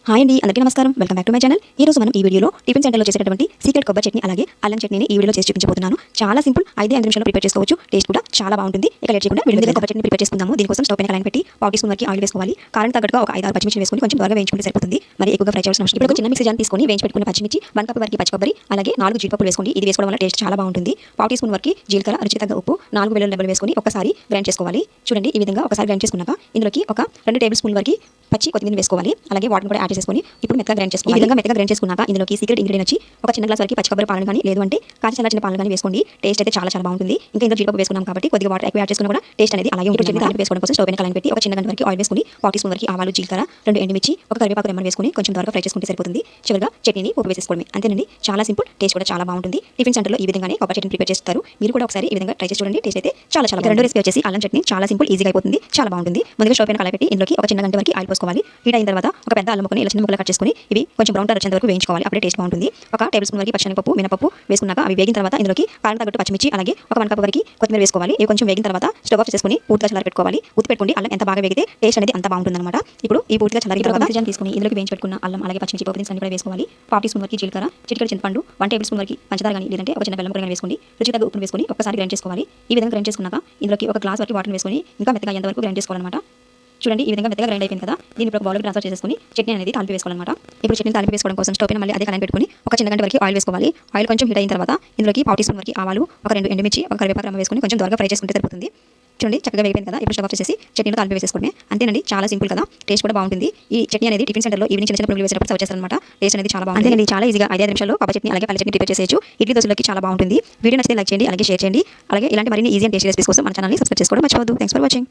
Hi అండి, అందరికీ నమస్కారం. Welcome back to my channel. ఈ రోజు మనం ఈ వీడియోలో టిఫిన్ సెంటర్లో చేసేటటువంటి సీక్రెట్ కొబ్బరి చట్నీ అలాగే అల్లం చట్నీని ఈ వీడియోలో చేసి చూపించబోతున్నాను. చాలా సింపుల్, 5 నిమిషాల్లో ప్రిపేర్ చేసుకోవచ్చు. టేస్ట్ కూడా చాలా బాగుంటుంది. ఇక లేట్ చేయకుండా వీడియోలో కొబ్బరి చట్నీ ప్రిపేర్ చేసుకుందాము. దీనికోసం స్టవ్ పైన కళాయి పెట్టి 1 టీ స్పూన్ వరకు ఆయిల్ వేసుకోవాలి. కారం తగ్గట్టుగా ఒక 5-6 పచ్చిమిర్చి వేసుకొని కొంచెం త్వరగా వేయించుకుంటే సరిపోతుంది. మరి ఎక్కువగా ఫ్రై చేయాల్సిన అవసరం లేదు. చిన్న మిక్సీ జార్ తీసుకొని వేయించి పెట్టుకున్న పచ్చిమిర్చి, 1 కప్ వరకు పచ్చి కొబ్బరి అలాగే 4 జీడిపప్పులు వేసుకోండి. ఇది వేసుకోవడం వల్ల టేస్ట్ చాలా బాగుంటుంది. 1 టీ స్పూన్ వరకు జీలకర్ర, రుచికి తగ్గ ఉప్పు, 4 వెల్లుల్లి రెబ్బలు వేసుకొని ఒకసారి గ్రైండ్ చేసుకోవాలి. చూడండి, ఈ విధంగా ఒకసారి గ్రైండ్ చేసుకున్నాక ఇందులోకి ఒక 2 టేబుల్ స్పూన్ వరకు పచ్చి కొత్తిమీర వేసుకోవాలి. అలాగే వాటర్ కూడా యాడ్ చేసుకొని ఇప్పుడు మెత్తగా గ్రైండ్ చేసుకోవాలి. ఈ విధంగా మెత్తగా గ్రైండ్ చేసుకున్నాక ఇందులోకి సీక్రెట్ ఇంగ్రీడియంట్ వచ్చి ఒక చిన్న గ్లాస్ వరకు పచ్చి కొబ్బరి పాలను కానీ లేదు అంటే కాచి చల్లార్చిన పాలను కానీ వేసుకోండి. టేస్ట్ అయితే చాలా బాగుంటుంది. ఇంకా ఇందులో జీడిపప్పు వేసుకున్నాం కాబట్టి కొద్దిగా వాటర్ ఎక్కువ యాడ్ చేసుకున్నా కూడా టేస్ట్ అనేది అలాగే ఉంటుంది. తాలింపు వేసుకోవడం కోసం స్టవ్ పైన కళాయి పెట్టి ఒక చిన్న గంట వరకు ఆయిల్ వేసుకొని 1 టీ స్పూన్ వరకు ఆవాలు, జీలకర్ర, 2 ఎండుమిర్చి, ఒక కరివేపాకు రెమ్మలు వేసుకొని కొంచెం త్వరగా ఫ్రై చేసుకుంటే సరిపోతుంది. చివరిగా చట్నీని పోపు వేసుకోవడమే. అంతేనండి, చాలా సింపుల్. టేస్ట్ కూడా చాలా బాగుంటుంది. టిఫిన్ సెంటర్లో ఈ విధంగానే కొబ్బరి చట్నీ ప్రిపేర్ చేస్తారు. మీరు కూడా ఒకసారి ఈ విధంగా ట్రై చేసి చూడండి. టేస్ట్ అయితే చాలా రెండో రెసిపీ వచ్చేసి అల్లం చట్నీ. చాలా సింపుల్, ఈజీగా అయిపోతుంది, చాలా బాగుంటుంది. ముందుగా స్టవ్ పైన కళాయి పెట్టి ఇందులోకి ఒక చిన్న గంట వరకు ఆయిల్ పోసుకోవాలి. హీట్ అయిన తర్వాత ఒక పెద్ద అల్లం ముక్కని ఇలా చిన్న ముక్కలు కట్ చేసుకొని ఇవి కొంచెం బ్రౌన్ కలర్ వచ్చేంత వరకు వేయించుకోవాలి. అప్పుడే టేస్ట్ బాగుంటుంది. ఒక టేబుల్ స్పూన్ వరకు పచ్చిశనగపప్పు, మినపప్పు వేసుకున్నాక అవి వేగిన తర్వాత ఇందులోకి కారం తగ్గట్టు పచ్చిమిర్చి అలాగే ఒక 1 కప్ వరకు కొత్తిమీర వేసుకోవాలి. ఇవి కొంచెం వేగిన తర్వాత స్టవ్ ఆఫ్ చేసుకొని పూర్తిగా చల్లారి పెట్టుకోవాలి. ఉత్తి పెట్టుకోండి. అల్లం ఎంత బాగా వేగితే టేస్ట్ అనేది అంత బాగుంటుంది అనమాట. ఇప్పుడు ఈ పూర్తిగా చల్లారిన తర్వాత మిక్సీ తీసుకొని ఇందులోకి వేయించి పెట్టుకున్న అల్లం అలాగే పచ్చిమిర్చి పోపు దినుసులు కూడా వేసుకోవాలి. 1 టీ స్పూన్ వరకు జీలకర్ర, చిటికెడు చింతపండు, 1 టేబుల్ స్పూన్ వరకు పంచదార కానీ లేదంటే ఒక చిన్న బెల్లం కూడా వేసుకోండి. రుచి తగ్గ ఉప్పును వేసుకొని ఒకసారి గ్రైండ్ చేసుకోవాలి. ఈ విధంగా గ్రైండ్ చేసుకున్నాక ఇందులోకి ఒక గ్లాస్ వరకు వాటర్ వేసుకొని ఇంకా మెత్తగా అయ్యేంత వరకు గ్రైండ్ చేసుకోవాలన్నమాట. చూడండి, ఈ విధంగా మెత్తగా గ్రైండ్ అయిపోయింది కదా. దీన్ని ఇప్పుడు ఒక బౌల్కి ట్రాన్స్ఫర్ చేసుకొని చట్నీ అనేది తాలింపు వేసుకోవాలన్నమాట. ఇప్పుడు చట్నీ తాలింపు వేసుకోవడం కోసం స్టవ్ పైన మళ్ళీ అదే కళాయి పెట్టుకొని ఒక చిన్న గంట వరకు ఆయిల్ వేసుకోవాలి. ఆయిల్ కొంచెం హీట్ అయిన తర్వాత ఇందులోకి 1 టీ స్పూన్ వరకు ఆవాలు, ఒక 2 ఎండుమిర్చి, ఒక కరివేపాకు రెమ్మ వేసుకొని కొంచెం త్వరగా ఫ్రై చేసుకుంటే సరిపోతుంది. చూడండి, చక్కగా వేగిపోయింది కదా. ఇప్పుడు స్టవ్ ఆఫ్ చేసి చట్నీలో తాలింపు వేసుకోవడమే. అంతేనండి, చాలా సింపుల్ కదా. టేస్ట్ కూడా బాగుంటుంది. ఈ చట్నీ అనేది టిఫిన్ సెంటర్లో ఈవినింగ్ చిన్న పురుగులు వేసేటప్పుడు సర్వ్ చేస్తారన్నమాట. టేస్ట్ అనేది చాలా బాగుంటుంది. అంతేనండి, చాలా ఈజీగా 5 నిమిషాల్లో కొబ్బరి చట్నీ అలాగే పల్లి చట్నీ ప్రిపేర్ చేసేయచ్చు. ఇడ్లీ దోశలోకి చాలా బాగుంటుంది. వీడియో నచ్చితే లైక్ చేయండి, అలాగే షేర్ చేయండి. అలాగే ఇలాంటి మరిన్ని ఈజీ అండ్ టేస్టీ రెసిపీస్ కోసం మన ఛానల్ని సబ్స్క్రైబ్ చేసుకోవడం మర్చిపోవద్దు. Thanks for watching.